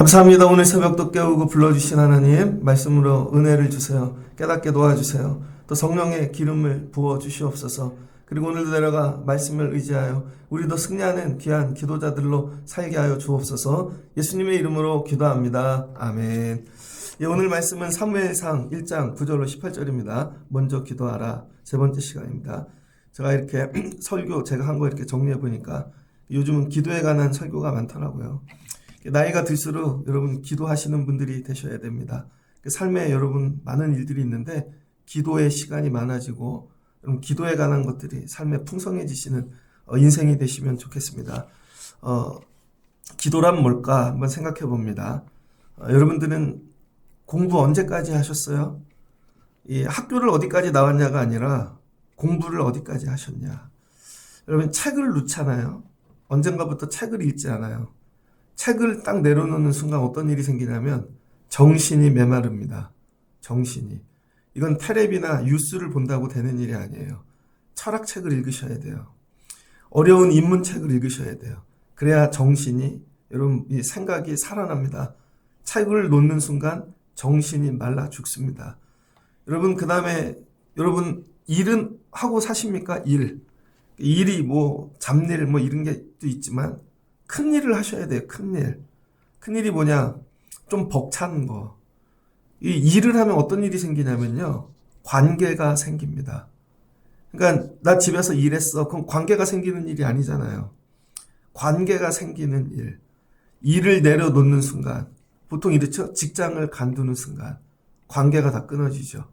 감사합니다. 오늘 새벽도 깨우고 불러주신 하나님, 말씀으로 은혜를 주세요. 깨닫게 도와주세요. 또 성령의 기름을 부어주시옵소서. 그리고 오늘도 내려가 말씀을 의지하여 우리도 승리하는 귀한 기도자들로 살게 하여 주옵소서. 예수님의 이름으로 기도합니다. 아멘. 예, 오늘 말씀은 사무엘상 1장 9절로 18절입니다. 먼저 기도하라. 세 번째 시간입니다. 제가 이렇게 설교 제가 한 거 이렇게 정리해 보니까 요즘은 기도에 관한 설교가 많더라고요. 나이가 들수록 여러분 기도하시는 분들이 되셔야 됩니다. 삶에 여러분 많은 일들이 있는데 기도의 시간이 많아지고 여러분 기도에 관한 것들이 삶에 풍성해지시는 인생이 되시면 좋겠습니다. 기도란 뭘까 한번 생각해 봅니다. 여러분들은 공부 언제까지 하셨어요? 이 학교를 어디까지 나왔냐가 아니라 공부를 어디까지 하셨냐. 여러분 책을 놓잖아요. 언젠가부터 책을 읽지 않아요. 책을 딱 내려놓는 순간 어떤 일이 생기냐면 정신이 메마릅니다. 정신이. 이건 텔레비나 뉴스를 본다고 되는 일이 아니에요. 철학책을 읽으셔야 돼요. 어려운 인문책을 읽으셔야 돼요. 그래야 정신이 여러분 이 생각이 살아납니다. 책을 놓는 순간 정신이 말라 죽습니다. 여러분 그 다음에 여러분 일은 하고 사십니까? 일이 뭐 잡일 뭐 이런 게 또 있지만 큰 일을 하셔야 돼요. 큰 일. 큰 일이 뭐냐? 좀 벅찬 거. 이 일을 하면 어떤 일이 생기냐면요. 관계가 생깁니다. 그러니까 나 집에서 일했어. 그럼 관계가 생기는 일이 아니잖아요. 관계가 생기는 일. 일을 내려놓는 순간. 보통 이렇죠. 직장을 간두는 순간. 관계가 다 끊어지죠.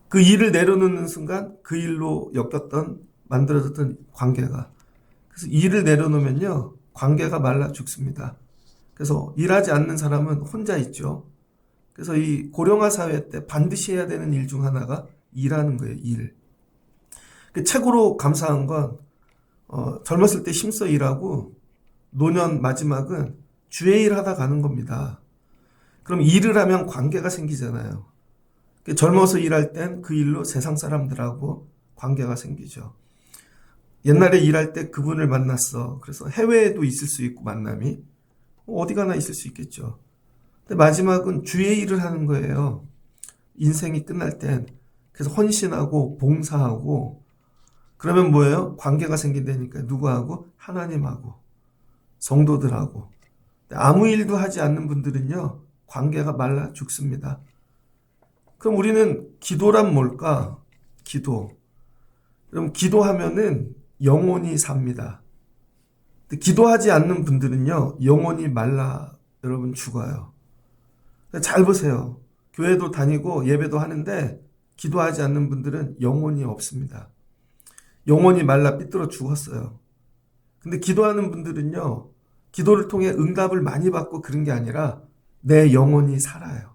그 일을 내려놓는 순간 그 일로 만들어졌던 관계가. 그래서 일을 내려놓으면요. 관계가 말라 죽습니다. 그래서 일하지 않는 사람은 혼자 있죠. 그래서 이 고령화 사회 때 반드시 해야 되는 일 중 하나가 일하는 거예요. 일. 최고로 감사한 건 젊었을 때 힘써 일하고 노년 마지막은 주의 일 하다 가는 겁니다. 그럼 일을 하면 관계가 생기잖아요. 젊어서 일할 땐 그 일로 세상 사람들하고 관계가 생기죠. 옛날에 일할 때 그분을 만났어. 그래서 해외에도 있을 수 있고 만남이 어디 가나 있을 수 있겠죠. 근데 마지막은 주의 일을 하는 거예요. 인생이 끝날 땐. 그래서 헌신하고 봉사하고 그러면 뭐예요? 관계가 생긴다니까. 누구하고? 하나님하고 성도들하고. 아무 일도 하지 않는 분들은요. 관계가 말라 죽습니다. 그럼 우리는 기도란 뭘까? 기도. 그럼 기도하면은 영혼이 삽니다. 기도하지 않는 분들은요, 영혼이 말라 여러분 죽어요. 잘 보세요. 교회도 다니고 예배도 하는데 기도하지 않는 분들은 영혼이 없습니다. 영혼이 말라 삐뚤어 죽었어요. 근데 기도하는 분들은요, 기도를 통해 응답을 많이 받고 그런 게 아니라 내 영혼이 살아요.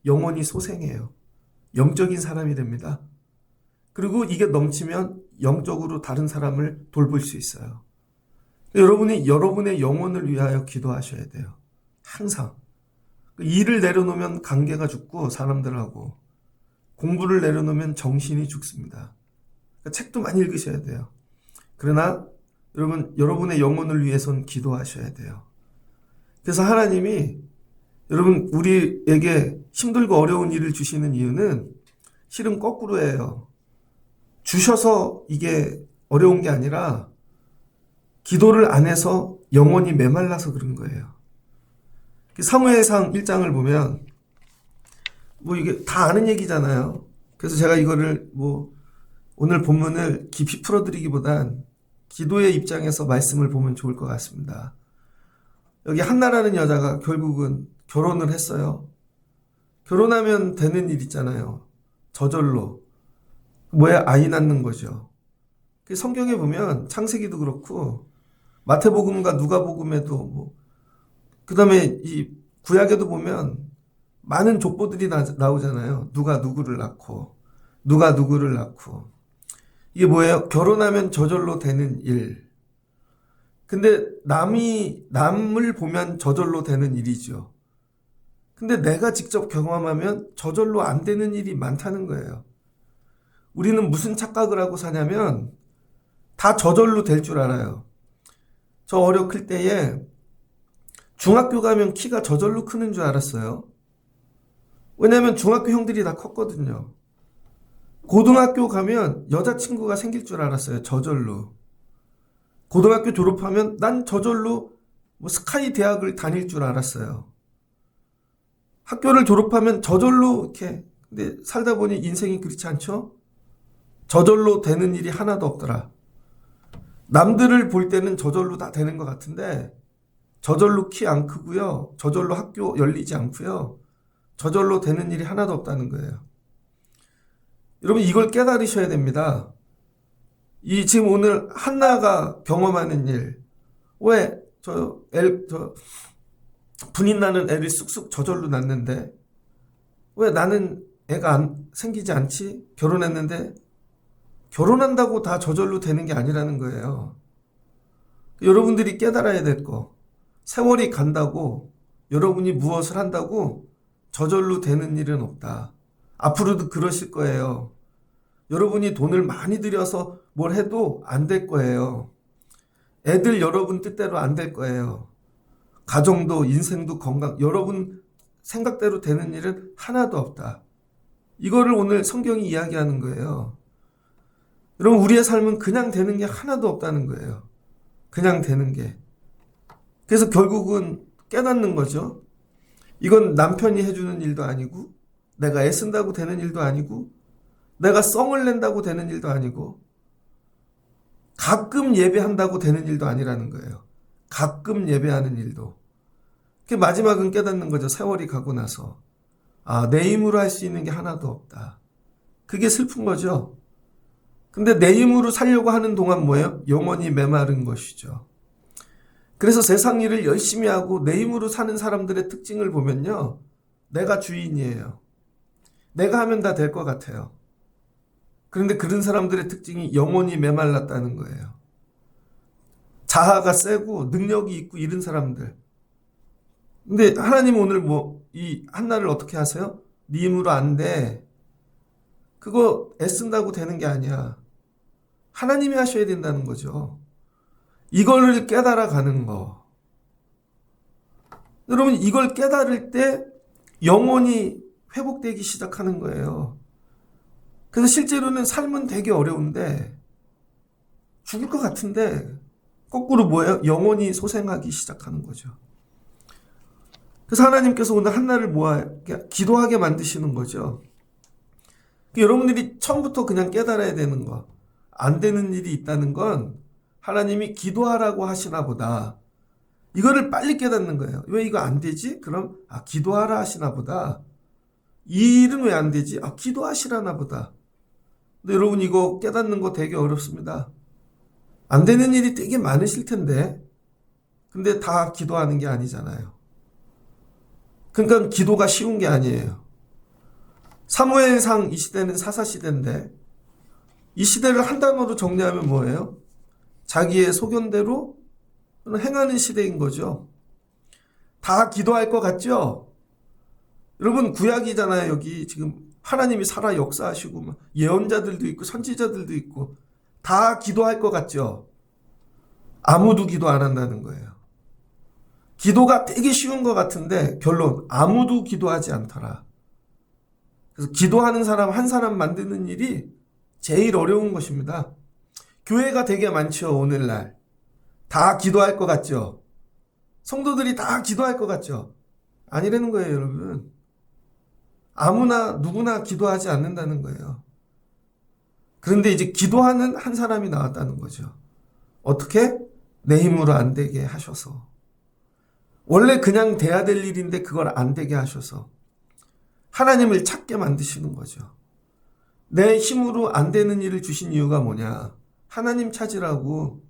영혼이 소생해요. 영적인 사람이 됩니다. 그리고 이게 넘치면 영적으로 다른 사람을 돌볼 수 있어요. 여러분이 여러분의 영혼을 위하여 기도하셔야 돼요. 항상. 일을 내려놓으면 관계가 죽고 사람들하고 공부를 내려놓으면 정신이 죽습니다. 책도 많이 읽으셔야 돼요. 그러나 여러분의 영혼을 위해서는 기도하셔야 돼요. 그래서 하나님이 여러분 우리에게 힘들고 어려운 일을 주시는 이유는 실은 거꾸로예요. 주셔서 이게 어려운 게 아니라 기도를 안 해서 영혼이 메말라서 그런 거예요. 사무엘상 1장을 보면 뭐 이게 다 아는 얘기잖아요. 그래서 제가 이거를 오늘 본문을 깊이 풀어드리기보단 기도의 입장에서 말씀을 보면 좋을 것 같습니다. 여기 한나라는 여자가 결국은 결혼을 했어요. 결혼하면 되는 일 있잖아요. 저절로. 뭐야? 아이 낳는 거죠. 성경에 보면 창세기도 그렇고 마태복음과 누가복음에도 그 다음에 이 구약에도 보면 많은 족보들이 나오잖아요. 누가 누구를 낳고 누가 누구를 낳고 이게 뭐예요? 결혼하면 저절로 되는 일. 근데 남을 보면 저절로 되는 일이죠. 근데 내가 직접 경험하면 저절로 안 되는 일이 많다는 거예요. 우리는 무슨 착각을 하고 사냐면 다 저절로 될 줄 알아요. 저 어렸을 때에 중학교 가면 키가 저절로 크는 줄 알았어요. 왜냐면 중학교 형들이 다 컸거든요. 고등학교 가면 여자친구가 생길 줄 알았어요. 저절로. 고등학교 졸업하면 난 저절로 뭐 스카이 대학을 다닐 줄 알았어요. 학교를 졸업하면 저절로 이렇게, 근데 살다 보니 인생이 그렇지 않죠? 저절로 되는 일이 하나도 없더라. 남들을 볼 때는 저절로 다 되는 것 같은데 저절로 키 안 크고요. 저절로 학교 열리지 않고요. 저절로 되는 일이 하나도 없다는 거예요. 여러분 이걸 깨달으셔야 됩니다. 이 지금 오늘 한나가 경험하는 일, 왜 저 분인 나는 애를 쑥쑥 저절로 낳는데 왜 나는 애가 생기지 않지? 결혼했는데 결혼한다고 다 저절로 되는 게 아니라는 거예요. 여러분들이 깨달아야 될 거, 세월이 간다고 여러분이 무엇을 한다고 저절로 되는 일은 없다. 앞으로도 그러실 거예요. 여러분이 돈을 많이 들여서 뭘 해도 안 될 거예요. 애들 여러분 뜻대로 안 될 거예요. 가정도 인생도 건강, 여러분 생각대로 되는 일은 하나도 없다. 이거를 오늘 성경이 이야기하는 거예요. 여러분 우리의 삶은 그냥 되는 게 하나도 없다는 거예요. 그냥 되는 게. 그래서 결국은 깨닫는 거죠. 이건 남편이 해주는 일도 아니고 내가 애쓴다고 되는 일도 아니고 내가 썽을 낸다고 되는 일도 아니고 가끔 예배한다고 되는 일도 아니라는 거예요. 가끔 예배하는 일도. 그 마지막은 깨닫는 거죠. 세월이 가고 나서. 아, 내 힘으로 할 수 있는 게 하나도 없다. 그게 슬픈 거죠. 근데 내 힘으로 살려고 하는 동안 뭐예요? 영원히 메마른 것이죠. 그래서 세상 일을 열심히 하고 내 힘으로 사는 사람들의 특징을 보면요. 내가 주인이에요. 내가 하면 다 될 것 같아요. 그런데 그런 사람들의 특징이 영원히 메말랐다는 거예요. 자아가 세고 능력이 있고 이런 사람들. 근데 하나님 오늘 이 한나를 어떻게 하세요? 네 힘으로 안 돼. 그거 애쓴다고 되는 게 아니야. 하나님이 하셔야 된다는 거죠. 이걸 깨달아 가는 거. 여러분 이걸 깨달을 때 영혼이 회복되기 시작하는 거예요. 그래서 실제로는 삶은 되게 어려운데 죽을 것 같은데 거꾸로 뭐예요? 영혼이 소생하기 시작하는 거죠. 그래서 하나님께서 오늘 한나를 기도하게 만드시는 거죠. 여러분들이 처음부터 그냥 깨달아야 되는 거. 안 되는 일이 있다는 건 하나님이 기도하라고 하시나 보다. 이거를 빨리 깨닫는 거예요. 왜 이거 안 되지? 그럼 기도하라 하시나 보다. 이 일은 왜 안 되지? 기도하시라나 보다. 근데 여러분 이거 깨닫는 거 되게 어렵습니다. 안 되는 일이 되게 많으실 텐데 근데 다 기도하는 게 아니잖아요. 그러니까 기도가 쉬운 게 아니에요. 사무엘상 이 시대는 사사시대인데 이 시대를 한 단어로 정리하면 뭐예요? 자기의 소견대로 행하는 시대인 거죠. 다 기도할 것 같죠? 여러분 구약이잖아요. 여기 지금 하나님이 살아 역사하시고 예언자들도 있고 선지자들도 있고 다 기도할 것 같죠? 아무도 기도 안 한다는 거예요. 기도가 되게 쉬운 것 같은데 결론 아무도 기도하지 않더라. 그래서 기도하는 사람 한 사람 만드는 일이 제일 어려운 것입니다. 교회가 되게 많죠. 오늘날 다 기도할 것 같죠? 성도들이 다 기도할 것 같죠? 아니라는 거예요. 여러분 아무나 누구나 기도하지 않는다는 거예요. 그런데 이제 기도하는 한 사람이 나왔다는 거죠. 어떻게? 내 힘으로 안 되게 하셔서. 원래 그냥 돼야 될 일인데 그걸 안 되게 하셔서 하나님을 찾게 만드시는 거죠. 내 힘으로 안 되는 일을 주신 이유가 뭐냐? 하나님 찾으라고.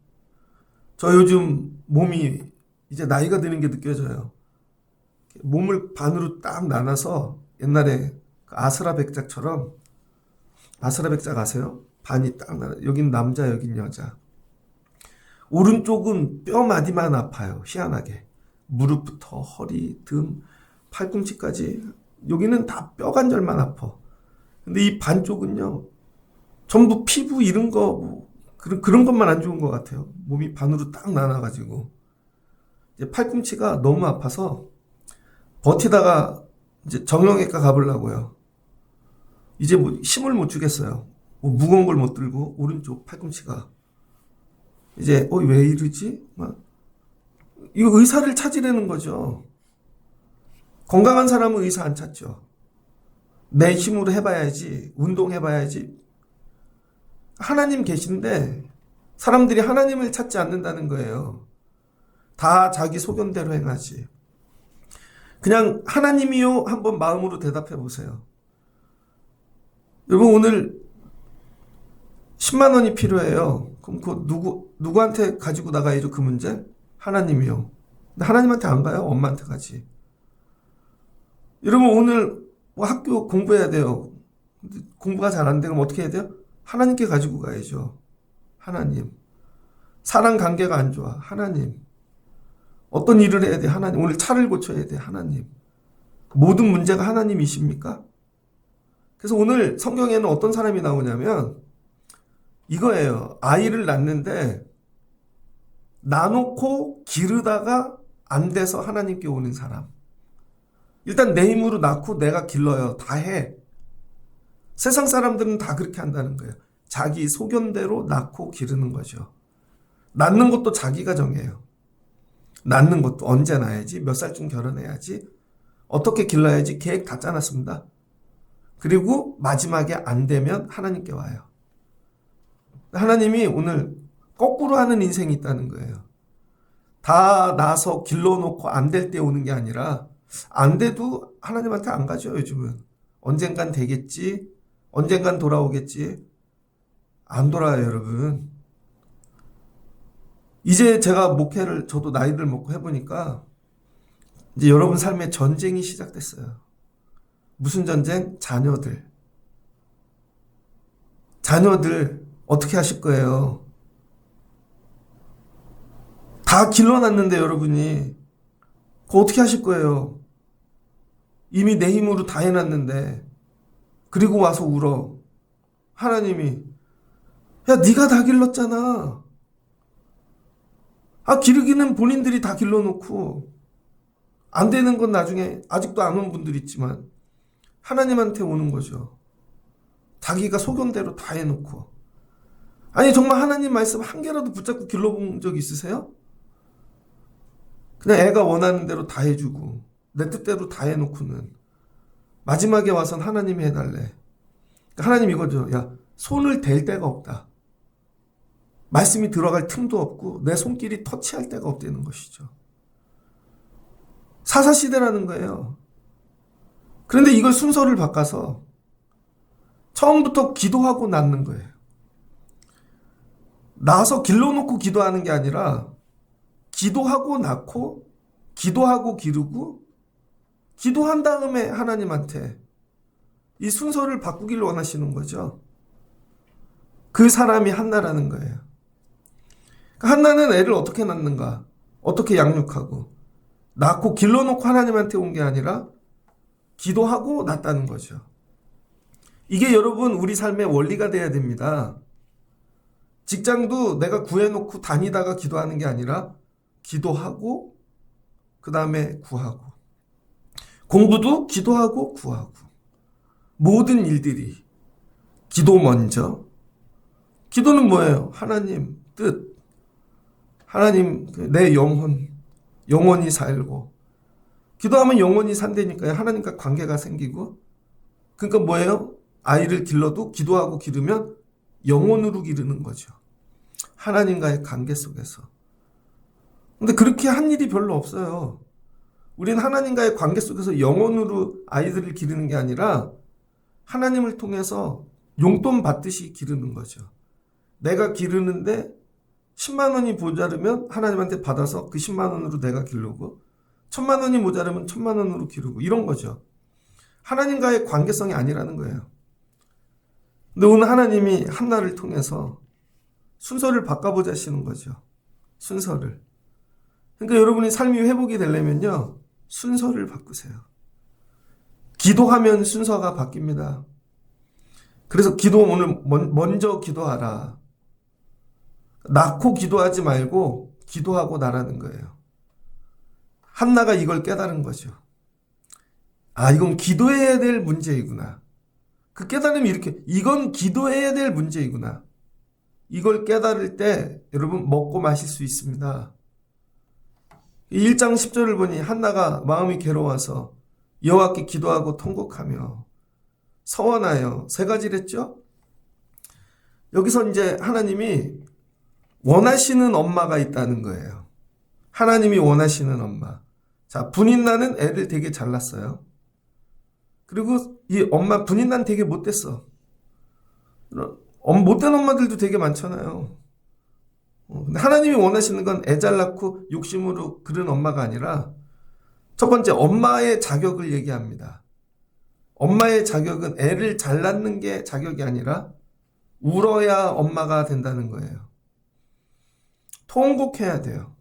저 요즘 몸이 이제 나이가 드는 게 느껴져요. 몸을 반으로 딱 나눠서 옛날에 아스라 백작처럼, 아스라 백작 아세요? 반이 딱 나눠. 여긴 남자, 여긴 여자. 오른쪽은 뼈 마디만 아파요. 희한하게. 무릎부터 허리, 등, 팔꿈치까지 여기는 다 뼈 관절만 아파. 근데 이 반쪽은요 전부 피부 이런 거 그런 것만 안 좋은 것 같아요. 몸이 반으로 딱 나눠가지고 이제 팔꿈치가 너무 아파서 버티다가 이제 정형외과 가보려고요. 이제 뭐 힘을 못 주겠어요. 뭐 무거운 걸 못 들고 오른쪽 팔꿈치가 이제 왜 이러지? 막 이거 의사를 찾으려는 거죠. 건강한 사람은 의사 안 찾죠. 내 힘으로 해봐야지, 운동해봐야지. 하나님 계신데 사람들이 하나님을 찾지 않는다는 거예요. 다 자기 소견대로 행하지. 그냥 하나님이요 한번 마음으로 대답해 보세요. 여러분 오늘 10만 원이 필요해요. 그럼 그 누구한테 가지고 나가야죠 그 문제? 하나님이요. 근데 하나님한테 안 가요? 엄마한테 가지. 여러분 오늘 뭐 학교 공부해야 돼요. 근데 공부가 잘 안 되면 어떻게 해야 돼요? 하나님께 가지고 가야죠. 하나님. 사람 관계가 안 좋아. 하나님. 어떤 일을 해야 돼? 하나님. 오늘 차를 고쳐야 돼. 하나님. 모든 문제가 하나님이십니까? 그래서 오늘 성경에는 어떤 사람이 나오냐면 이거예요. 아이를 낳는데 낳아놓고 기르다가 안 돼서 하나님께 오는 사람. 일단 내 힘으로 낳고 내가 길러요. 다 해. 세상 사람들은 다 그렇게 한다는 거예요. 자기 소견대로 낳고 기르는 거죠. 낳는 것도 자기가 정해요. 낳는 것도 언제 낳아야지, 몇 살쯤 결혼해야지, 어떻게 길러야지 계획 다 짜놨습니다. 그리고 마지막에 안 되면 하나님께 와요. 하나님이 오늘 거꾸로 하는 인생이 있다는 거예요. 다 나서 길러놓고 안 될 때 오는 게 아니라 안 돼도 하나님한테 안 가죠. 요즘은 언젠간 되겠지, 언젠간 돌아오겠지. 안 돌아요 여러분. 이제 제가 목회를 저도 나이를 먹고 해보니까 이제 여러분 삶에 전쟁이 시작됐어요. 무슨 전쟁? 자녀들 어떻게 하실 거예요? 다 길러놨는데 여러분이 그거 어떻게 하실 거예요? 이미 내 힘으로 다 해놨는데 그리고 와서 울어. 하나님이 야 네가 다 길렀잖아. 기르기는 본인들이 다 길러놓고 안 되는 건 나중에 아직도 안 온 분들 있지만 하나님한테 오는 거죠. 자기가 소견대로 다 해놓고. 아니 정말 하나님 말씀 한 개라도 붙잡고 길러본 적 있으세요? 그냥 애가 원하는 대로 다 해주고 내 뜻대로 다 해놓고는 마지막에 와선 하나님이 해달래. 하나님 이거죠. 야 손을 댈 데가 없다. 말씀이 들어갈 틈도 없고 내 손길이 터치할 데가 없다는 것이죠. 사사시대라는 거예요. 그런데 이걸 순서를 바꿔서 처음부터 기도하고 낳는 거예요. 낳아서 길러놓고 기도하는 게 아니라 기도하고 낳고 기도하고 기르고 기도한 다음에 하나님한테 이 순서를 바꾸기를 원하시는 거죠. 그 사람이 한나라는 거예요. 한나는 애를 어떻게 낳는가? 어떻게 양육하고 낳고 길러놓고 하나님한테 온 게 아니라 기도하고 낳았다는 거죠. 이게 여러분 우리 삶의 원리가 돼야 됩니다. 직장도 내가 구해놓고 다니다가 기도하는 게 아니라 기도하고 그 다음에 구하고, 공부도 기도하고 구하고, 모든 일들이 기도 먼저. 기도는 뭐예요? 하나님 뜻, 하나님 내 영원히 살고, 기도하면 영원히 산다니까요. 하나님과 관계가 생기고. 그러니까 뭐예요? 아이를 길러도 기도하고 기르면 영혼으로 기르는 거죠. 하나님과의 관계 속에서. 근데 그렇게 한 일이 별로 없어요. 우리는 하나님과의 관계 속에서 영혼으로 아이들을 기르는 게 아니라 하나님을 통해서 용돈 받듯이 기르는 거죠. 내가 기르는데 10만 원이 모자르면 하나님한테 받아서 그 10만 원으로 내가 기르고, 1000만 원이 모자르면 1000만 원으로 기르고, 이런 거죠. 하나님과의 관계성이 아니라는 거예요. 근데 오늘 하나님이 한나를 통해서 순서를 바꿔보자 하시는 거죠. 순서를. 그러니까 여러분이 삶이 회복이 되려면요, 순서를 바꾸세요. 기도하면 순서가 바뀝니다. 그래서 기도 오늘 먼저 기도하라. 낳고 기도하지 말고 기도하고 나라는 거예요. 한나가 이걸 깨달은 거죠. 아, 이건 기도해야 될 문제이구나. 그 깨달음이 이렇게, 이건 기도해야 될 문제이구나. 이걸 깨달을 때 여러분 먹고 마실 수 있습니다. 1장 10절을 보니 한나가 마음이 괴로워서 여호와께 기도하고 통곡하며 서원하여 세 가지를 했죠. 여기서 이제 하나님이 원하시는 엄마가 있다는 거예요. 하나님이 원하시는 엄마. 자, 분인나는 애를 되게 잘 낳았어요. 그리고 이 엄마 분인나는 되게 못됐어. 못된 엄마들도 되게 많잖아요. 근데 하나님이 원하시는 건 애 잘 낳고 욕심으로 그런 엄마가 아니라 첫 번째 엄마의 자격을 얘기합니다. 엄마의 자격은 애를 잘 낳는 게 자격이 아니라 울어야 엄마가 된다는 거예요. 통곡해야 돼요.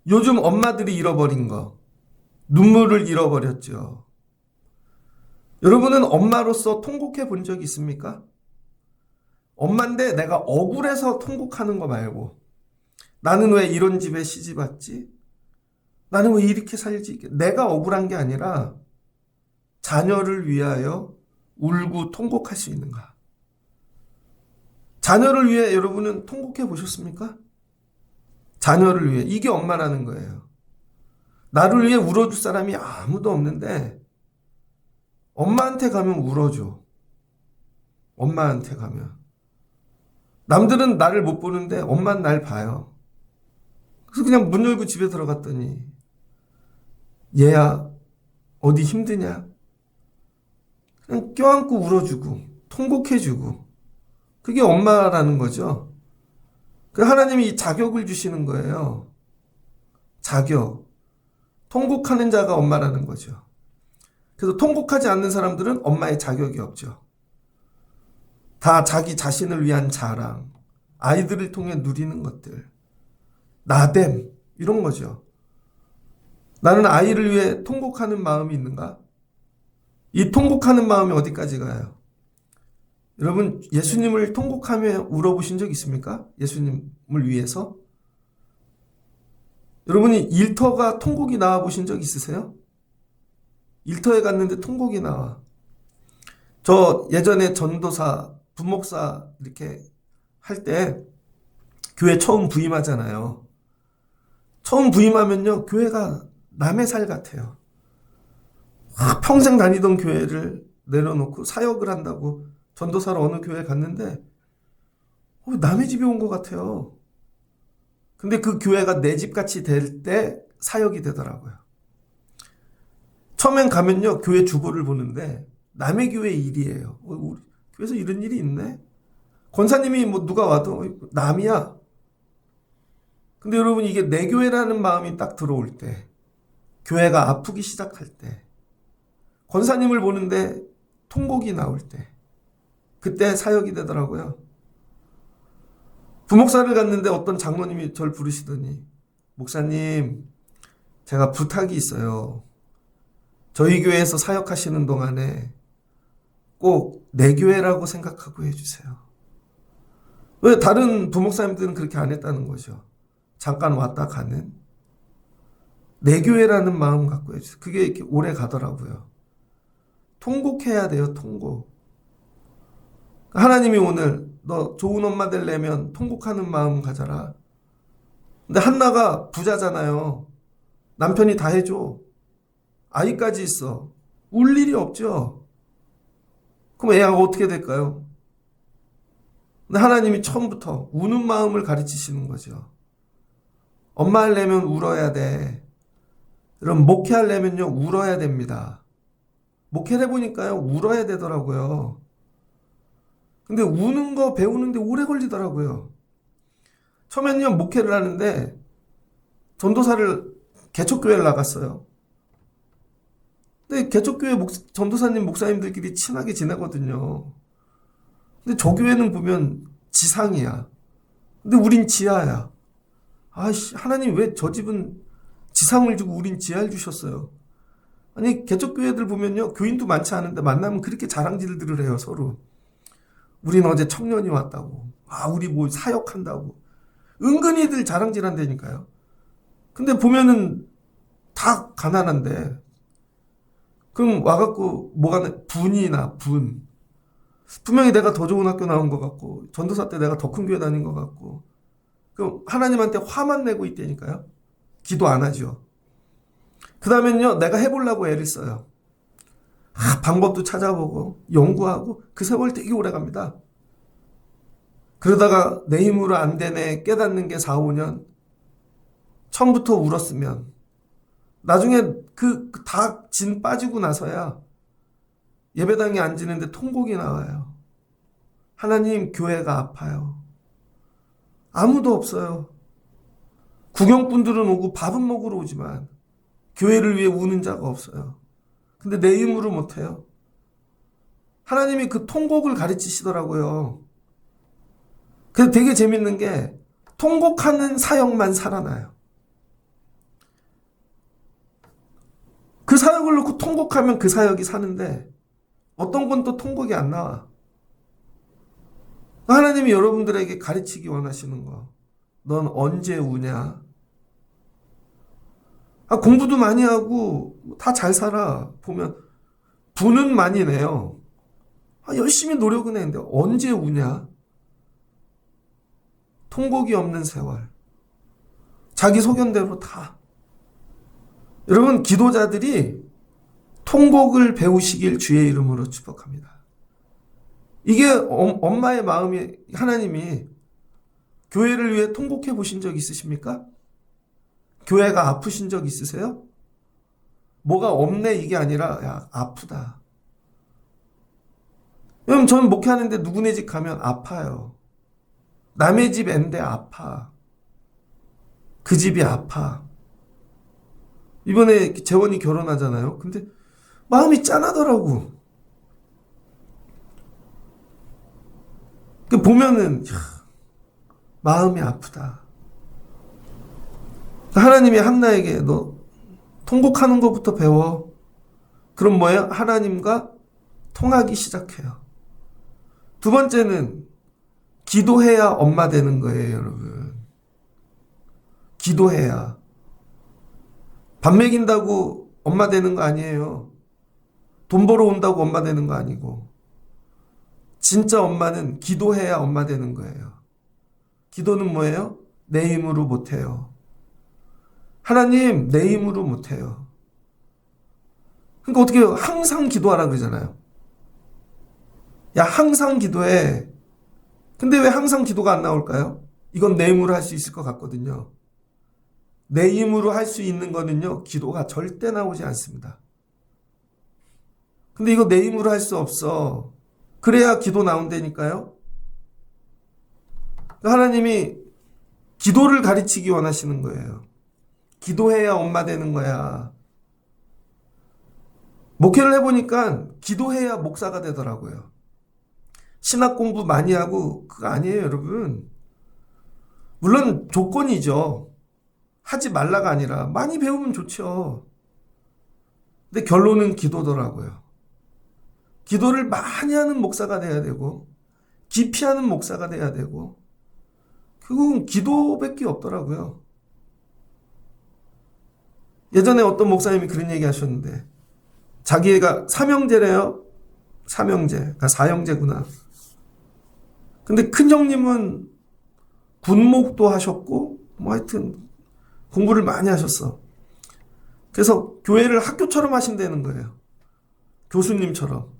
요즘 엄마들이 잃어버린 거, 눈물을 잃어버렸죠. 여러분은 엄마로서 통곡해 본 적이 있습니까? 엄마인데 내가 억울해서 통곡하는 거 말고 나는 왜 이런 집에 시집 왔지? 나는 왜 이렇게 살지? 내가 억울한 게 아니라 자녀를 위하여 울고 통곡할 수 있는가? 자녀를 위해 여러분은 통곡해 보셨습니까? 자녀를 위해. 이게 엄마라는 거예요. 나를 위해 울어줄 사람이 아무도 없는데 엄마한테 가면 울어줘. 엄마한테 가면. 남들은 나를 못 보는데 엄마는 날 봐요. 그래서 그냥 문 열고 집에 들어갔더니 얘야 어디 힘드냐? 그냥 껴안고 울어주고 통곡해주고 그게 엄마라는 거죠. 그 하나님이 이 자격을 주시는 거예요. 자격. 통곡하는 자가 엄마라는 거죠. 그래서 통곡하지 않는 사람들은 엄마의 자격이 없죠. 다 자기 자신을 위한 자랑, 아이들을 통해 누리는 것들, 나댐 이런 거죠. 나는 아이를 위해 통곡하는 마음이 있는가? 이 통곡하는 마음이 어디까지 가요? 여러분 예수님을 통곡하며 울어보신 적 있습니까? 예수님을 위해서? 여러분이 일터가 통곡이 나와 보신 적 있으세요? 일터에 갔는데 통곡이 나와. 저 예전에 전도사, 부목사 이렇게 할 때 교회 처음 부임하잖아요. 처음 부임하면요 교회가 남의 살 같아요. 평생 다니던 교회를 내려놓고 사역을 한다고 전도사로 어느 교회에 갔는데 남의 집에 온 것 같아요. 근데 그 교회가 내 집같이 될 때 사역이 되더라고요. 처음엔 가면요 교회 주보를 보는데 남의 교회 일이에요. 우리 교회에서 이런 일이 있네. 권사님이 뭐 누가 와도 남이야. 근데 여러분 이게 내 교회라는 마음이 딱 들어올 때, 교회가 아프기 시작할 때, 권사님을 보는데 통곡이 나올 때, 그때 사역이 되더라고요. 부목사를 갔는데 어떤 장로님이 저를 부르시더니 목사님 제가 부탁이 있어요. 저희 교회에서 사역하시는 동안에 꼭 내 교회라고 생각하고 해주세요. 왜 다른 부목사님들은 그렇게 안 했다는 거죠. 잠깐 왔다 가는 내 교회라는 마음 갖고 해주세요. 그게 이렇게 오래 가더라고요. 통곡해야 돼요. 통곡. 하나님이 오늘 너 좋은 엄마 되려면 통곡하는 마음 가져라. 근데 한나가 부자잖아요. 남편이 다 해줘. 아이까지 있어. 울 일이 없죠. 그럼 애가 어떻게 될까요? 근데 하나님이 처음부터 우는 마음을 가르치시는 거죠. 엄마 하려면 울어야 돼. 여러분 목회하려면요 울어야 됩니다. 목회를 해보니까요 울어야 되더라고요. 근데 우는 거 배우는데 오래 걸리더라고요. 처음엔요 목회를 하는데 전도사를 개척교회를 나갔어요. 근데 개척교회 전도사님 목사님들끼리 친하게 지내거든요. 근데 저 교회는 보면 지상이야. 근데 우린 지하야. 아이씨 하나님 왜 저 집은 지상을 주고 우린 지하를 주셨어요. 아니 개척교회들 보면요 교인도 많지 않은데 만나면 그렇게 자랑질들을 해요 서로. 우린 어제 청년이 왔다고. 우리 뭐 사역한다고. 은근히들 자랑질한다니까요. 근데 보면은 다 가난한데. 그럼 와갖고 분이나 분. 분명히 내가 더 좋은 학교 나온 것 같고 전도사 때 내가 더 큰 교회 다닌 것 같고 그럼 하나님한테 화만 내고 있다니까요. 기도 안 하죠. 그 다음엔요, 내가 해보려고 애를 써요. 방법도 찾아보고 연구하고 그 세월 되게 오래 갑니다. 그러다가 내 힘으로 안 되네 깨닫는 게 4, 5년. 처음부터 울었으면 나중에 다 진 빠지고 나서야 예배당에 앉는데 통곡이 나와요. 하나님, 교회가 아파요. 아무도 없어요. 구경꾼들은 오고 밥은 먹으러 오지만 교회를 위해 우는 자가 없어요. 근데 내 힘으로 못해요. 하나님이 그 통곡을 가르치시더라고요. 그래서 되게 재밌는 게 통곡하는 사역만 살아나요. 그 사역을 놓고 통곡하면 그 사역이 사는데 어떤 건 또 통곡이 안 나와. 하나님이 여러분들에게 가르치기 원하시는 거. 넌 언제 우냐? 공부도 많이 하고 다 잘 살아. 보면 부는 많이 내요. 열심히 노력은 했는데 언제 우냐? 통곡이 없는 세월. 자기 소견대로 다. 여러분, 기도자들이 통곡을 배우시길 주의 이름으로 축복합니다. 이게 엄마의 마음이, 하나님이 교회를 위해 통곡해 보신 적 있으십니까? 교회가 아프신 적 있으세요? 뭐가 없네 이게 아니라 야, 아프다. 여러분, 저는 목회하는데 누구네 집 가면 아파요. 남의 집 앤데 아파. 그 집이 아파. 이번에 재원이 결혼하잖아요. 근데 마음이 짠하더라고. 보면은 마음이 아프다. 하나님이 한나에게 너 통곡하는 것부터 배워. 그럼 뭐예요? 하나님과 통하기 시작해요. 두 번째는 기도해야 엄마 되는 거예요, 여러분. 기도해야. 밥 먹인다고 엄마 되는 거 아니에요. 돈 벌어 온다고 엄마 되는 거 아니고. 진짜 엄마는 기도해야 엄마 되는 거예요. 기도는 뭐예요? 내 힘으로 못해요. 하나님, 내 힘으로 못해요. 그러니까 어떻게 해요? 항상 기도하라 그러잖아요. 야, 항상 기도해. 근데 왜 항상 기도가 안 나올까요? 이건 내 힘으로 할 수 있을 것 같거든요. 내 힘으로 할 수 있는 거는요, 기도가 절대 나오지 않습니다. 근데 이거 내 힘으로 할 수 없어. 그래야 기도 나온다니까요. 하나님이 기도를 가르치기 원하시는 거예요. 기도해야 엄마 되는 거야. 목회를 해보니까 기도해야 목사가 되더라고요. 신학 공부 많이 하고 그거 아니에요, 여러분. 물론 조건이죠. 하지 말라가 아니라 많이 배우면 좋죠. 근데 결론은 기도더라고요. 기도를 많이 하는 목사가 돼야 되고 깊이 하는 목사가 돼야 되고 그건 기도밖에 없더라고요. 예전에 어떤 목사님이 그런 얘기 하셨는데 자기가 삼형제래요. 삼형제. 그러니까 사형제구나. 근데 큰 형님은 군목도 하셨고 뭐 하여튼 공부를 많이 하셨어. 그래서 교회를 학교처럼 하신다는 거예요. 교수님처럼.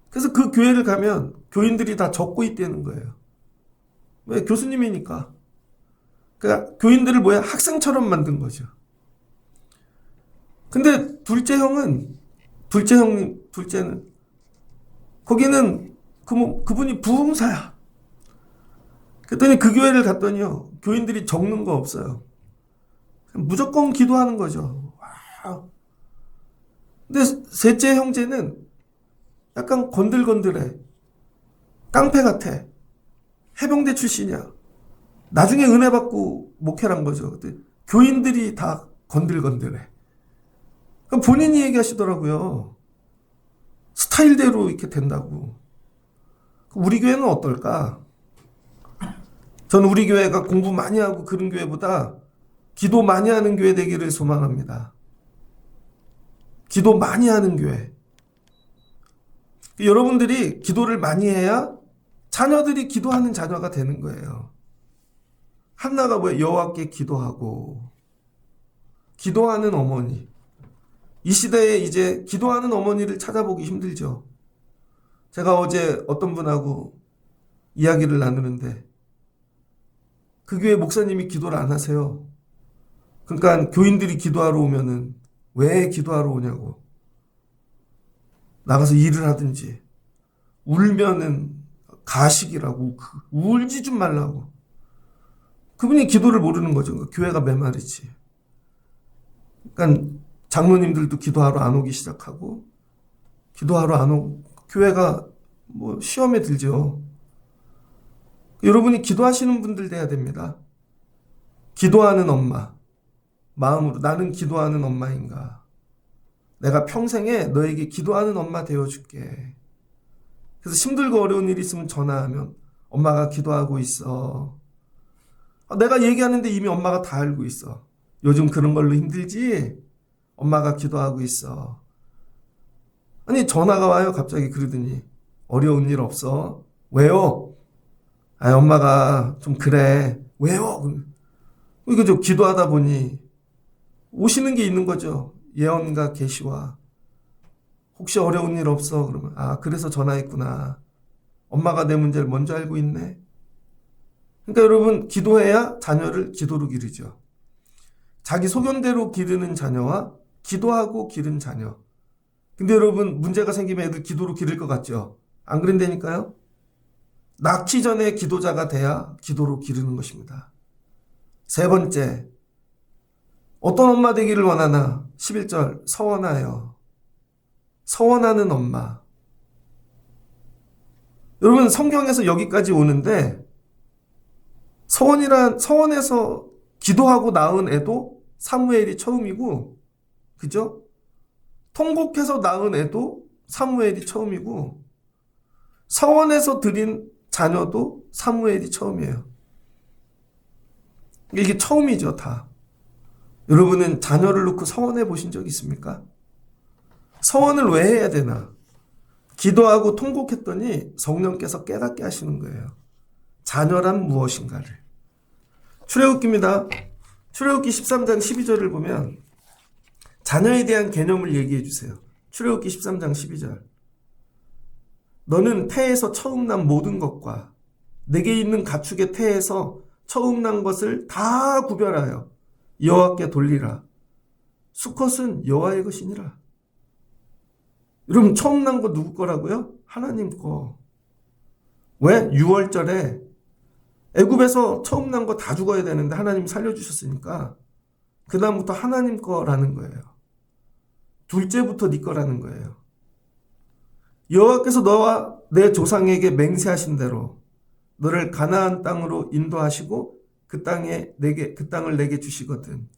그래서 그 교회를 가면 교인들이 다 적고 있다는 거예요. 왜? 교수님이니까. 그러니까 교인들을 뭐야? 학생처럼 만든 거죠. 근데 둘째는 거기는 그분이 부흥사야. 그랬더니 그 교회를 갔더니요, 교인들이 적는 거 없어요. 무조건 기도하는 거죠. 와. 근데 셋째 형제는 약간 건들건들해. 깡패 같아. 해병대 출신이야. 나중에 은혜 받고 목회를 한 거죠. 근데 교인들이 다 건들건들해. 그럼 본인이 얘기하시더라고요. 스타일대로 이렇게 된다고. 우리 교회는 어떨까? 저는 우리 교회가 공부 많이 하고 그런 교회보다 기도 많이 하는 교회 되기를 소망합니다. 기도 많이 하는 교회. 여러분들이 기도를 많이 해야 자녀들이 기도하는 자녀가 되는 거예요. 한나가 뭐예요? 여호와께 기도하고 기도하는 어머니. 이 시대에 이제 기도하는 어머니를 찾아보기 힘들죠. 제가 어제 어떤 분하고 이야기를 나누는데 그 교회 목사님이 기도를 안 하세요. 그러니까 교인들이 기도하러 오면은 왜 기도하러 오냐고. 나가서 일을 하든지 울면은 가식이라고 울지 좀 말라고. 그분이 기도를 모르는 거죠. 교회가 메마르지. 그러니까 장로님들도 기도하러 안 오기 시작하고 기도하러 안 오고 교회가 뭐 시험에 들죠. 여러분이 기도하시는 분들 돼야 됩니다. 기도하는 엄마. 마음으로 나는 기도하는 엄마인가. 내가 평생에 너에게 기도하는 엄마 되어줄게. 그래서 힘들고 어려운 일 있으면 전화하면 엄마가 기도하고 있어. 내가 얘기하는데 이미 엄마가 다 알고 있어. 요즘 그런 걸로 힘들지? 엄마가 기도하고 있어. 아니 전화가 와요. 갑자기 그러더니 어려운 일 없어? 왜요? 아 엄마가 좀 그래. 왜요? 이거 좀 기도하다 보니 오시는 게 있는 거죠. 예언과 계시와. 혹시 어려운 일 없어? 그러면 아 그래서 전화했구나. 엄마가 내 문제를 먼저 알고 있네. 그러니까 여러분 기도해야 자녀를 기도로 기르죠. 자기 소견대로 기르는 자녀와 기도하고 기른 자녀. 근데 여러분 문제가 생기면 애들 기도로 기를 것 같죠? 안 그런다니까요? 낳기 전에 기도자가 돼야 기도로 기르는 것입니다. 세 번째, 어떤 엄마 되기를 원하나? 11절, 서원하여. 서원하는 엄마. 여러분 성경에서 여기까지 오는데 서원에서 기도하고 낳은 애도 사무엘이 처음이고, 그죠? 통곡해서 낳은 애도 사무엘이 처음이고, 서원에서 드린 자녀도 사무엘이 처음이에요. 이게 처음이죠, 다. 여러분은 자녀를 놓고 서원해 보신 적 있습니까? 서원을 왜 해야 되나? 기도하고 통곡했더니 성령께서 깨닫게 하시는 거예요. 자녀란 무엇인가를. 출애굽기입니다. 출애굽기 13장 12절을 보면 자녀에 대한 개념을 얘기해 주세요. 출애굽기 13장 12절. 너는 태에서 처음 난 모든 것과 내게 있는 가축의 태에서 처음 난 것을 다 구별하여 여호와께 돌리라. 수컷은 여호와의 것이니라. 여러분 처음 난 거 누구 거라고요? 하나님 거. 왜? 6월절에 애굽에서 처음 난 거 다 죽어야 되는데 하나님 살려주셨으니까 그 다음부터 하나님 거라는 거예요. 둘째부터 네 거라는 거예요. 여호와께서 너와 내 조상에게 맹세하신 대로 너를 가나안 땅으로 인도하시고 그 땅을 내게 주시거든.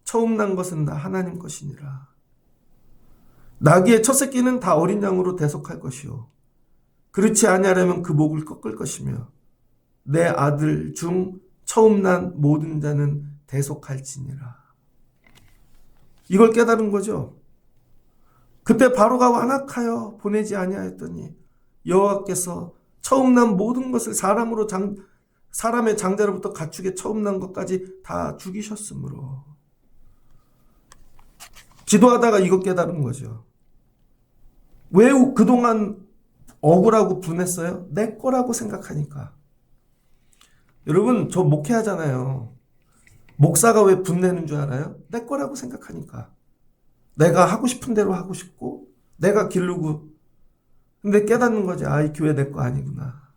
처음 난 것은 다 하나님 것이니라. 나귀의 첫 새끼는 다 어린 양으로 대속할 것이요. 그렇지 아니하려면 그 목을 꺾을 것이며 내 아들 중 처음 난 모든 자는 대속할지니라. 이걸 깨달은 거죠. 그때 바로가 완악하여 보내지 아니하였더니 여호와께서 처음 난 모든 것을 사람의 장자로부터 가축의 처음 난 것까지 다 죽이셨으므로. 기도하다가 이것 깨달은 거죠. 왜 그동안 억울하고 분했어요? 내 거라고 생각하니까. 여러분 저 목회하잖아요. 목사가 왜 분내는 줄 알아요? 내 거라고 생각하니까. 내가 하고 싶은 대로 하고 싶고 내가 기르고. 근데 깨닫는 거지. 아, 이 교회 내 거 아니구나.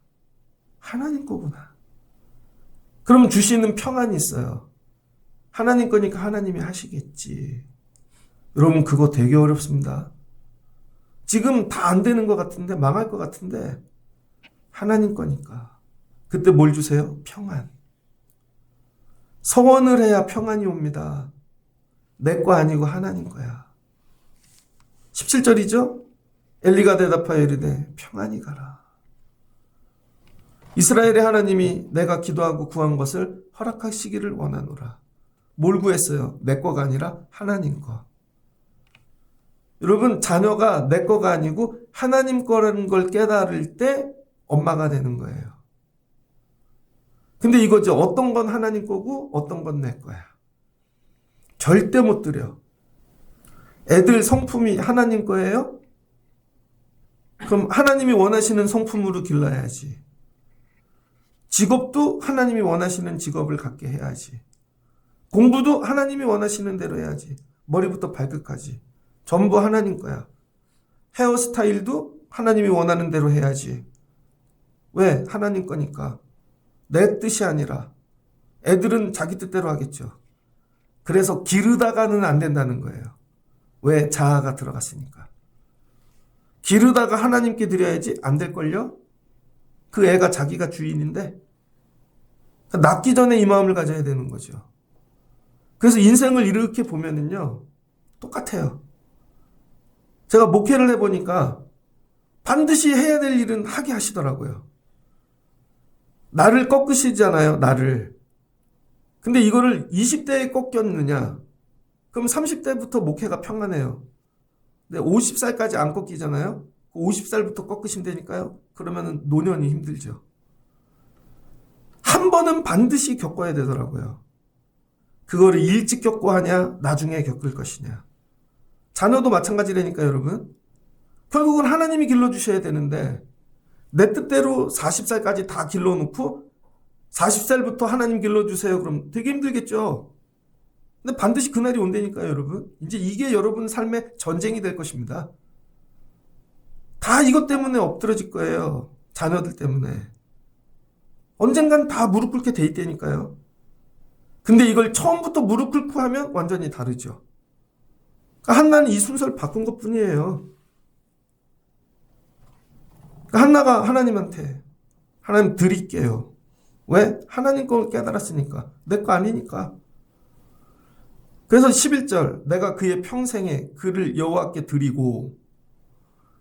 하나님 거구나. 그럼 주시는 평안이 있어요. 하나님 거니까 하나님이 하시겠지. 여러분 그거 되게 어렵습니다. 지금 다 안 되는 것 같은데 망할 것 같은데 하나님 거니까. 그때 뭘 주세요? 평안. 서원을 해야 평안이 옵니다. 내 거 아니고 하나님 거야. 17절이죠? 엘리가 대답하여 이르되 평안히 가라. 이스라엘의 하나님이 내가 기도하고 구한 것을 허락하시기를 원하노라. 뭘 구했어요? 내 거가 아니라 하나님 거. 여러분, 자녀가 내 거가 아니고 하나님 거라는 걸 깨달을 때 엄마가 되는 거예요. 근데 이거죠. 어떤 건 하나님 거고 어떤 건 내 거야. 절대 못 드려. 애들 성품이 하나님 거예요? 그럼 하나님이 원하시는 성품으로 길러야지. 직업도 하나님이 원하시는 직업을 갖게 해야지. 공부도 하나님이 원하시는 대로 해야지. 머리부터 발끝까지. 전부 하나님 거야. 헤어스타일도 하나님이 원하는 대로 해야지. 왜? 하나님 거니까. 내 뜻이 아니라. 애들은 자기 뜻대로 하겠죠. 그래서 기르다가는 안 된다는 거예요. 왜? 자아가 들어갔으니까. 기르다가 하나님께 드려야지 안 될걸요? 그 애가 자기가 주인인데 낳기 전에 이 마음을 가져야 되는 거죠. 그래서 인생을 이렇게 보면은요, 똑같아요. 제가 목회를 해보니까 반드시 해야 될 일은 하게 하시더라고요. 나를 꺾으시잖아요, 나를. 근데 이거를 20대에 꺾였느냐? 그럼 30대부터 목회가 평안해요. 근데 50살까지 안 꺾이잖아요? 50살부터 꺾으신다니까요? 그러면 노년이 힘들죠. 한 번은 반드시 겪어야 되더라고요. 그거를 일찍 겪고 하냐, 나중에 겪을 것이냐. 자녀도 마찬가지라니까요, 여러분. 결국은 하나님이 길러주셔야 되는데 내 뜻대로 40살까지 다 길러놓고 40살부터 하나님 길러주세요. 그럼 되게 힘들겠죠. 근데 반드시 그날이 온다니까요, 여러분. 이제 이게 여러분 삶의 전쟁이 될 것입니다. 다 이것 때문에 엎드러질 거예요. 자녀들 때문에. 언젠간 다 무릎 꿇게 돼 있다니까요. 근데 이걸 처음부터 무릎 꿇고 하면 완전히 다르죠. 그러니까 한나는 이 순서를 바꾼 것 뿐이에요. 그러니까 한나가 하나님한테 하나님 드릴게요. 왜? 하나님 걸 깨달았으니까. 내 거 아니니까. 그래서 11절 내가 그의 평생에 그를 여호와께 드리고,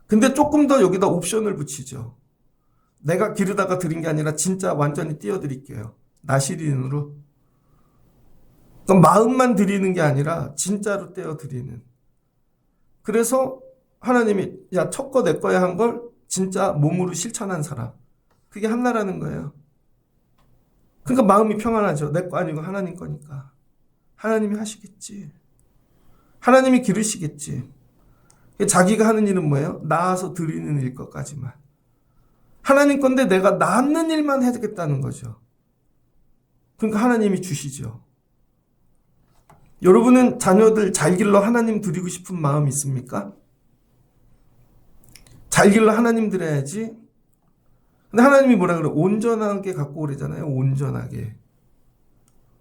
근데 조금 더 여기다 옵션을 붙이죠. 내가 기르다가 드린 게 아니라 진짜 완전히 띄워드릴게요. 나시린으로. 그러니까 마음만 드리는 게 아니라 진짜로 떼어드리는. 그래서 하나님이 야, 첫 거 내 거야 한 걸 진짜 몸으로 실천한 사람. 그게 한나라는 거예요. 그러니까 마음이 평안하죠. 내 거 아니고 하나님 거니까. 하나님이 하시겠지. 하나님이 기르시겠지. 자기가 하는 일은 뭐예요? 낳아서 드리는 일 것까지만. 하나님 건데 내가 낳는 일만 해야겠다는 거죠. 그러니까 하나님이 주시죠. 여러분은 자녀들 잘 길러 하나님 드리고 싶은 마음 있습니까? 잘 길러 하나님 드려야지. 근데 하나님이 뭐라 그래요? 온전하게 갖고 오래잖아요. 온전하게.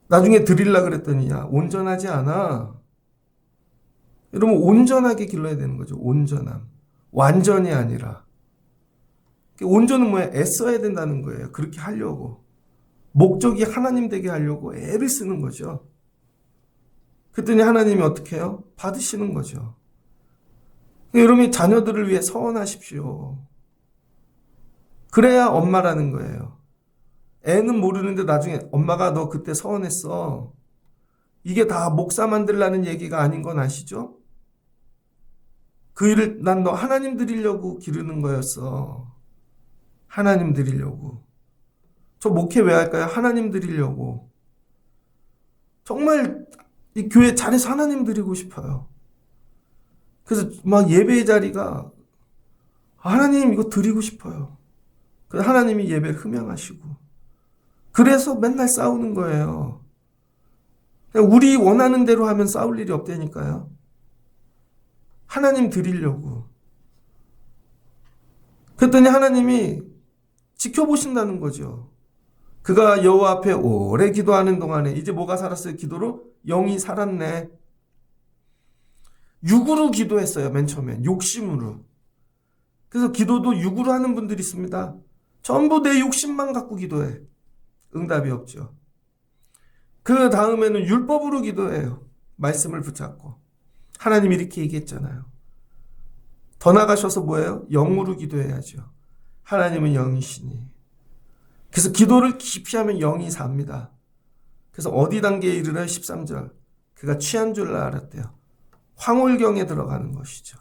나중에 드리려고 그랬더니 야, 온전하지 않아. 여러분 온전하게 길러야 되는 거죠. 온전함. 완전이 아니라. 온전은 뭐예요? 애써야 된다는 거예요. 그렇게 하려고. 목적이 하나님 되게 하려고 애를 쓰는 거죠. 그랬더니 하나님이 어떻게 해요? 받으시는 거죠. 여러분이 자녀들을 위해 서원하십시오. 그래야 엄마라는 거예요. 애는 모르는데 나중에 엄마가 너 그때 서원했어. 이게 다 목사 만들라는 얘기가 아닌 건 아시죠? 그 일을 난 너 하나님 드리려고 기르는 거였어. 하나님 드리려고. 저 목회 왜 할까요? 하나님 드리려고. 정말 이 교회 잘해서 하나님 드리고 싶어요. 그래서 막 예배의 자리가 하나님 이거 드리고 싶어요. 그래서 하나님이 예배를 흠양하시고. 그래서 맨날 싸우는 거예요. 우리 원하는 대로 하면 싸울 일이 없다니까요. 하나님 드리려고. 그랬더니 하나님이 지켜보신다는 거죠. 그가 여호와 앞에 오래 기도하는 동안에 이제 뭐가 살았어요? 기도로? 영이 살았네. 육으로 기도했어요. 맨 처음엔. 욕심으로. 그래서 기도도 육으로 하는 분들이 있습니다. 전부 내 욕심만 갖고 기도해. 응답이 없죠. 그 다음에는 율법으로 기도해요. 말씀을 붙잡고. 하나님이 이렇게 얘기했잖아요. 더 나가셔서 뭐예요? 영으로 기도해야죠. 하나님은 영이시니. 그래서 기도를 깊이 하면 영이 삽니다. 그래서 어디 단계에 이르러 13절. 그가 취한 줄 알았대요. 황홀경에 들어가는 것이죠.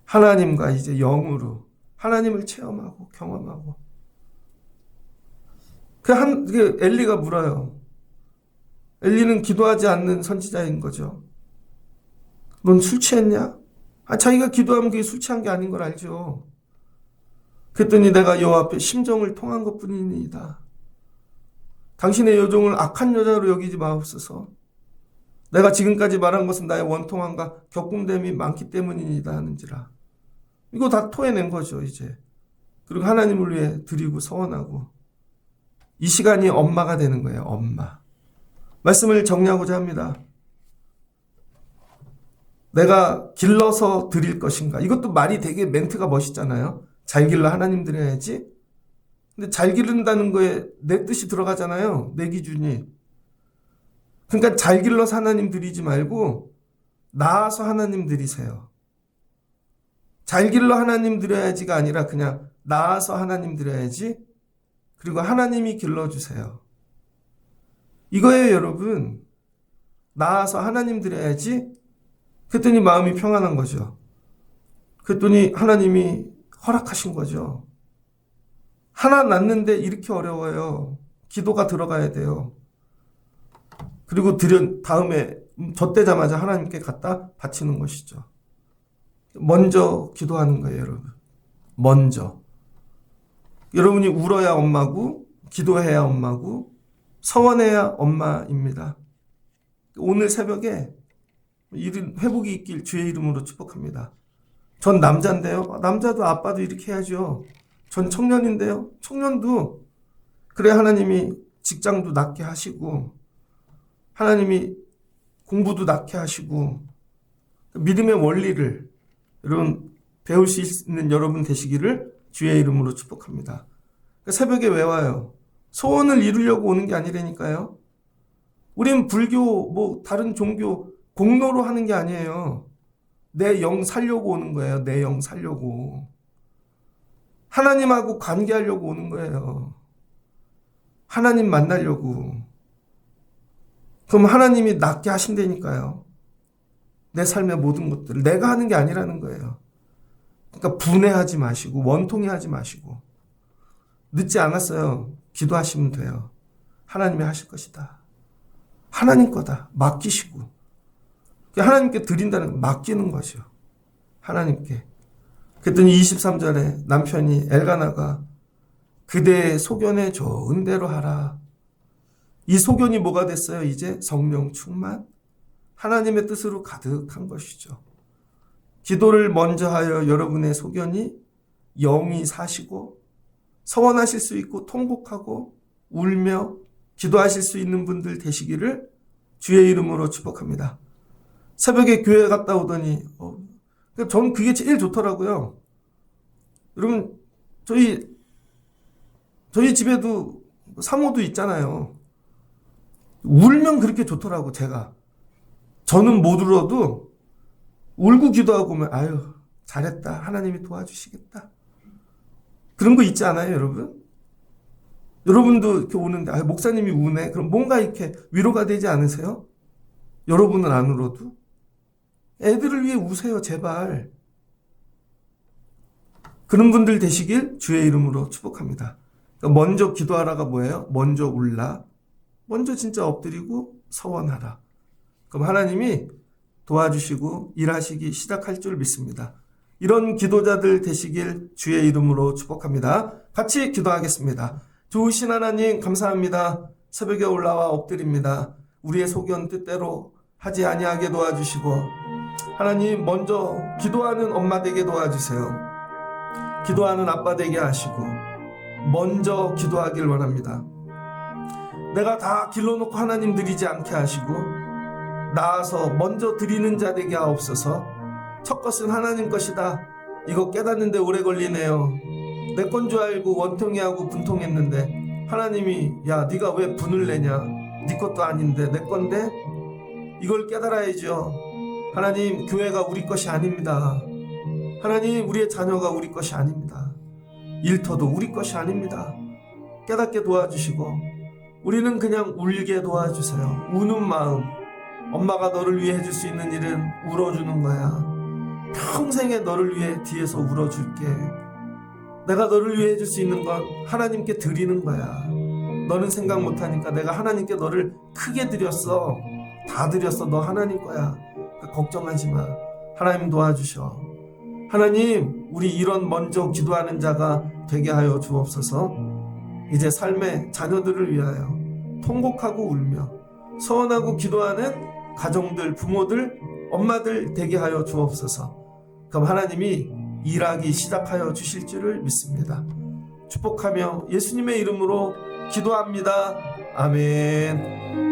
하나님과 이제 영으로 하나님을 체험하고 경험하고. 엘리가 물어요. 엘리는 기도하지 않는 선지자인 거죠. 넌 술 취했냐? 자기가 기도하면 그게 술 취한 게 아닌 걸 알죠. 그랬더니 내가 여호와 앞에 심정을 통한 것뿐이니이다. 당신의 여종을 악한 여자로 여기지 마옵소서. 내가 지금까지 말한 것은 나의 원통함과 격분됨이 많기 때문이니다 하는지라. 이거 다 토해낸 거죠, 이제. 그리고 하나님을 위해 드리고 서원하고. 이 시간이 엄마가 되는 거예요, 엄마. 말씀을 정리하고자 합니다. 내가 길러서 드릴 것인가? 이것도 말이 되게 멘트가 멋있잖아요. 잘 길러 하나님 드려야지. 근데 잘 기른다는 거에 내 뜻이 들어가잖아요. 내 기준이. 그러니까 잘 길러서 하나님 드리지 말고 나아서 하나님 드리세요. 잘 길러 하나님 드려야지가 아니라 그냥 나아서 하나님 드려야지. 그리고 하나님이 길러주세요. 이거예요, 여러분. 나아서 하나님 드려야지. 그랬더니 마음이 평안한 거죠. 그랬더니 하나님이 허락하신 거죠. 하나 낳는데 이렇게 어려워요. 기도가 들어가야 돼요. 그리고 다음에 젖대자마자 하나님께 갖다 바치는 것이죠. 먼저 기도하는 거예요, 여러분. 먼저. 여러분이 울어야 엄마고, 기도해야 엄마고, 서원해야 엄마입니다. 오늘 새벽에 회복이 있길 주의 이름으로 축복합니다. 전 남자인데요. 남자도 아빠도 이렇게 해야죠. 전 청년인데요. 청년도 그래야 하나님이 직장도 낫게 하시고 하나님이 공부도 낫게 하시고 믿음의 원리를 여러분 배울 수 있는 여러분 되시기를 주의 이름으로 축복합니다. 새벽에 왜 와요? 소원을 이루려고 오는 게 아니라니까요. 우린 불교 다른 종교 공로로 하는 게 아니에요. 내 영 살려고 오는 거예요. 내 영 살려고. 하나님하고 관계하려고 오는 거예요. 하나님 만나려고. 그럼 하나님이 낫게 하신다니까요. 내 삶의 모든 것들을 내가 하는 게 아니라는 거예요. 그러니까 분해하지 마시고 원통해하지 마시고 늦지 않았어요. 기도하시면 돼요. 하나님이 하실 것이다. 하나님 거다. 맡기시고 하나님께 드린다는 건 맡기는 거죠. 하나님께. 그랬더니 23절에 남편이 엘가나가 그대의 소견에 좋은 대로 하라. 이 소견이 뭐가 됐어요? 이제 성령 충만? 하나님의 뜻으로 가득한 것이죠. 기도를 먼저 하여 여러분의 소견이 영이 사시고 서원하실 수 있고 통곡하고 울며 기도하실 수 있는 분들 되시기를 주의 이름으로 축복합니다. 새벽에 교회 갔다 오더니 저는 그게 제일 좋더라고요. 여러분 저희 집에도 사모도 있잖아요. 울면 그렇게 좋더라고. 저는 못 울어도 울고 기도하고 오면 아유 잘했다. 하나님이 도와주시겠다. 그런 거 있지 않아요, 여러분? 여러분도 이렇게 오는데 목사님이 우네. 그럼 뭔가 이렇게 위로가 되지 않으세요? 여러분은 안 울어도? 애들을 위해 우세요, 제발. 그런 분들 되시길 주의 이름으로 축복합니다. 그러니까 먼저 기도하라가 뭐예요? 먼저 울라. 먼저 진짜 엎드리고 서원하라. 그럼 하나님이 도와주시고 일하시기 시작할 줄 믿습니다. 이런 기도자들 되시길 주의 이름으로 축복합니다. 같이 기도하겠습니다. 좋으신 하나님 감사합니다. 새벽에 올라와 엎드립니다. 우리의 소견 뜻대로 하지 아니하게 도와주시고 하나님 먼저 기도하는 엄마 되게 도와주세요. 기도하는 아빠 되게 하시고 먼저 기도하길 원합니다. 내가 다 길러놓고 하나님 드리지 않게 하시고 나아서 먼저 드리는 자 되게 하옵소서. 첫 것은 하나님 것이다. 이거 깨닫는데 오래 걸리네요. 내 건 줄 알고 원통해하고 분통했는데 하나님이 야 네가 왜 분을 내냐. 네 것도 아닌데 내 건데 이걸 깨달아야죠. 하나님 교회가 우리 것이 아닙니다. 하나님 우리의 자녀가 우리 것이 아닙니다. 일터도 우리 것이 아닙니다. 깨닫게 도와주시고 우리는 그냥 울게 도와주세요. 우는 마음. 엄마가 너를 위해 해줄 수 있는 일은 울어주는 거야. 평생에 너를 위해 뒤에서 울어줄게. 내가 너를 위해 해줄 수 있는 건 하나님께 드리는 거야. 너는 생각 못하니까 내가 하나님께 너를 크게 드렸어. 다 드렸어. 너 하나님 거야. 그러니까 걱정하지 마. 하나님 도와주셔. 하나님, 우리 이런 먼저 기도하는 자가 되게 하여 주옵소서. 이제 삶의 자녀들을 위하여 통곡하고 울며 서원하고 기도하는 가정들, 부모들, 엄마들 되게 하여 주옵소서. 그럼 하나님이 일하기 시작하여 주실 줄을 믿습니다. 축복하며 예수님의 이름으로 기도합니다. 아멘.